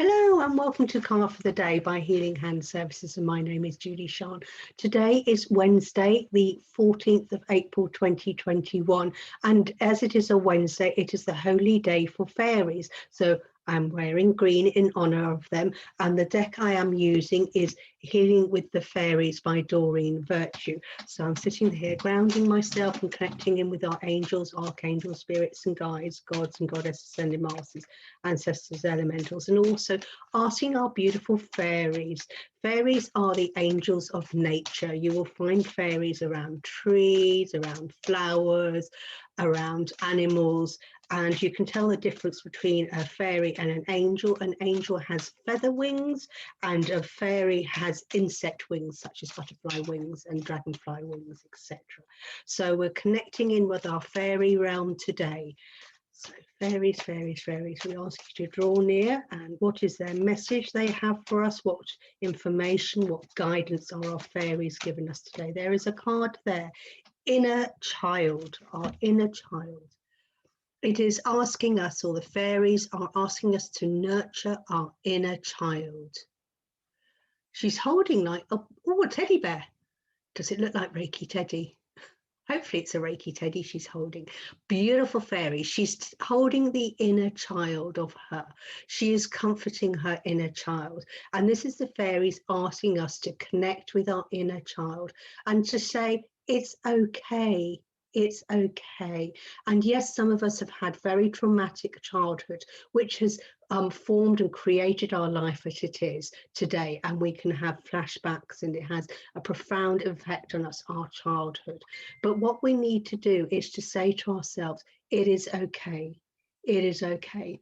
Hello and welcome to Card for the Day by Healing Hand Services, and my name is Julie-Sian. Today is Wednesday, the 14th of April 2021, and as it is a Wednesday, it is the holy day for fairies. So I'm wearing green in honor of them, and the deck I am using is Healing with the Fairies by Doreen Virtue. So I'm sitting here grounding myself and connecting in with our angels, archangels, spirits and guides, gods and goddesses, ascended masters, ancestors, elementals, and also asking our beautiful fairies. Fairies are the angels of nature. You will find fairies around trees, around flowers, around animals, and you can tell the difference between a fairy and an angel. An angel has feather wings and a fairy has insect wings, such as butterfly wings and dragonfly wings, etc. So we're connecting in with our fairy realm today. So fairies, fairies, fairies, we ask you to draw near, and what is their message they have for us? What information, what guidance are our fairies giving us today? There is a card there, inner child, our inner child. It is asking us, or the fairies are asking us to nurture our inner child. She's holding like a teddy bear. Does it look like Reiki Teddy? Hopefully it's a Reiki Teddy she's holding. Beautiful fairy. She's holding the inner child of her. She is comforting her inner child. And this is the fairies asking us to connect with our inner child and to say, it's okay. It's okay. And yes, some of us have had very traumatic childhood, which has formed and created our life as it is today. And we can have flashbacks, and it has a profound effect on us, our childhood. But what we need to do is to say to ourselves, it is okay. It is okay.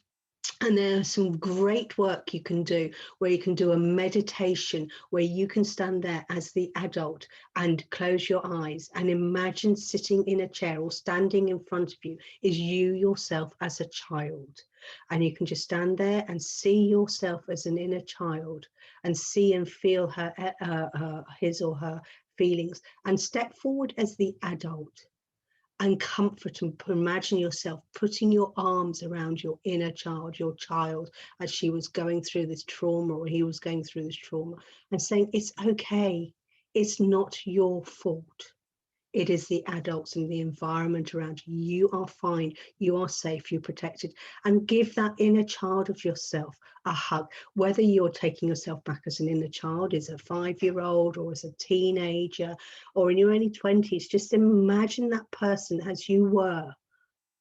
And there's some great work you can do where you can do a meditation where you can stand there as the adult and close your eyes and imagine sitting in a chair or standing in front of you is you yourself as a child. And you can just stand there and see yourself as an inner child and see and feel his or her feelings, and step forward as the adult and comfort and imagine yourself putting your arms around your inner child, your child, as she was going through this trauma or he was going through this trauma, and saying, it's okay. It's not your fault. It is the adults and the environment around you. You are fine. You are safe. You're protected. And give that inner child of yourself a hug. Whether you're taking yourself back as an inner child, as a 5-year-old or as a teenager or in your early 20s, just imagine that person as you were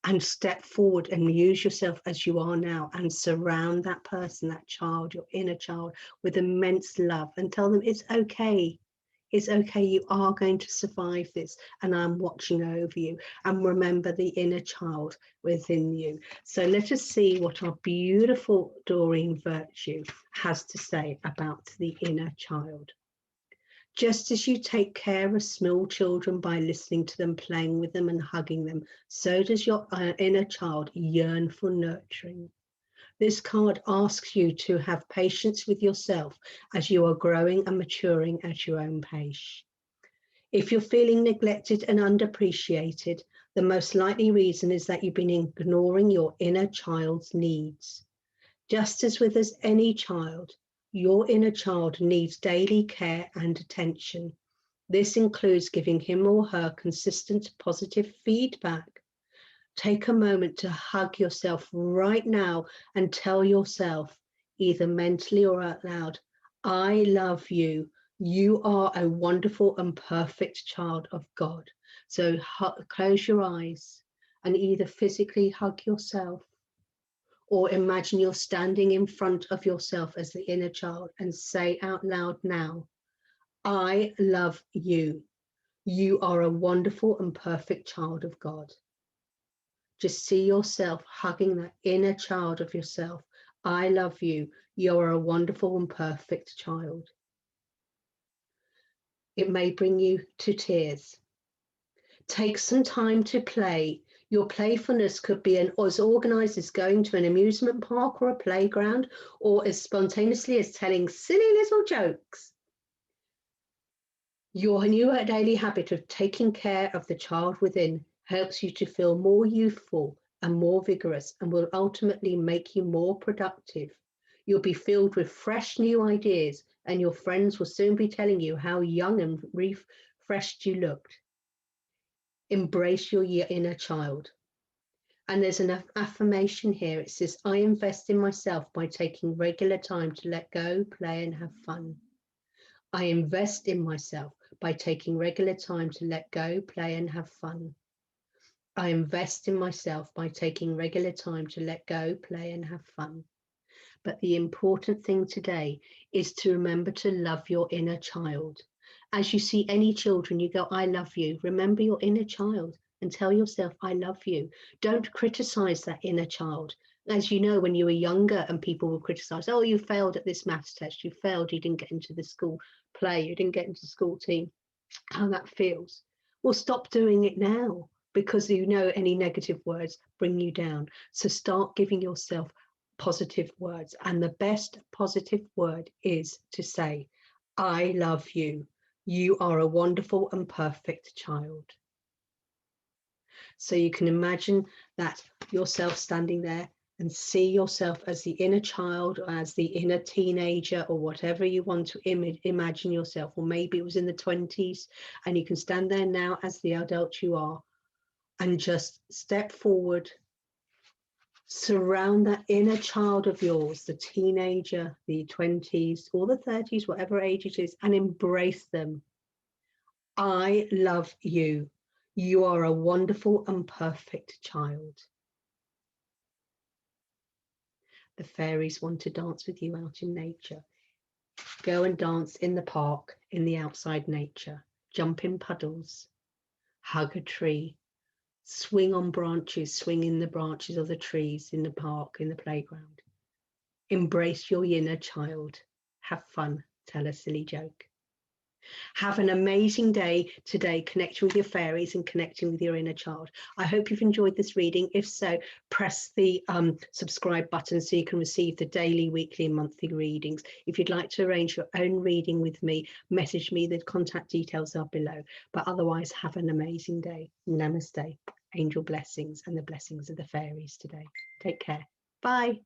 and step forward and use yourself as you are now and surround that person, that child, your inner child, with immense love and tell them it's okay. It's okay, you are going to survive this, and I'm watching over you. And remember the inner child within you. So let us see what our beautiful Doreen Virtue has to say about the inner child. Just as you take care of small children by listening to them, playing with them and hugging them, so does your inner child yearn for nurturing. This card asks you to have patience with yourself as you are growing and maturing at your own pace. If you're feeling neglected and underappreciated, the most likely reason is that you've been ignoring your inner child's needs. Just as with any child, your inner child needs daily care and attention. This includes giving him or her consistent positive feedback. Take a moment to hug yourself right now and tell yourself, either mentally or out loud, I love you. You are a wonderful and perfect child of God. So close your eyes and either physically hug yourself or imagine you're standing in front of yourself as the inner child and say out loud now, I love you. You are a wonderful and perfect child of God. Just see yourself hugging that inner child of yourself. I love you. You're a wonderful and perfect child. It may bring you to tears. Take some time to play. Your playfulness could be as organized as going to an amusement park or a playground, or as spontaneously as telling silly little jokes. Your new daily habit of taking care of the child within helps you to feel more youthful and more vigorous, and will ultimately make you more productive. You'll be filled with fresh new ideas, and your friends will soon be telling you how young and refreshed you looked. Embrace your inner child. And there's an affirmation here. It says, I invest in myself by taking regular time to let go, play, and have fun. I invest in myself by taking regular time to let go, play, and have fun. I invest in myself by taking regular time to let go, play, and have fun. But the important thing today is to remember to love your inner child. As you see any children, you go, I love you. Remember your inner child and tell yourself, I love you. Don't criticize that inner child. As you know, when you were younger and people will criticize, oh, you failed at this maths test, you failed, you didn't get into the school play, you didn't get into the school team, how that feels. Well, stop doing it now, because you know any negative words bring you down. So start giving yourself positive words. And the best positive word is to say, I love you. You are a wonderful and perfect child. So you can imagine that yourself standing there and see yourself as the inner child, or as the inner teenager, or whatever you want to imagine yourself. Or maybe it was in the 20s, and you can stand there now as the adult you are and just step forward, surround that inner child of yours, the teenager, the 20s, or the 30s, whatever age it is, and embrace them. I love you. You are a wonderful and perfect child. The fairies want to dance with you out in nature. Go and dance in the park, in the outside nature. Jump in puddles. Hug a tree. Swing on branches, swing in the branches of the trees in the park, in the playground. Embrace your inner child. Have fun. Tell a silly joke. Have an amazing day today, connecting with your fairies and connecting with your inner child. I hope you've enjoyed this reading. If so, press the subscribe button so you can receive the daily, weekly and monthly readings. If you'd like to arrange your own reading with me, message me. The contact details are below. But otherwise, have an amazing day. Namaste. Angel blessings and the blessings of the fairies today. Take care. Bye.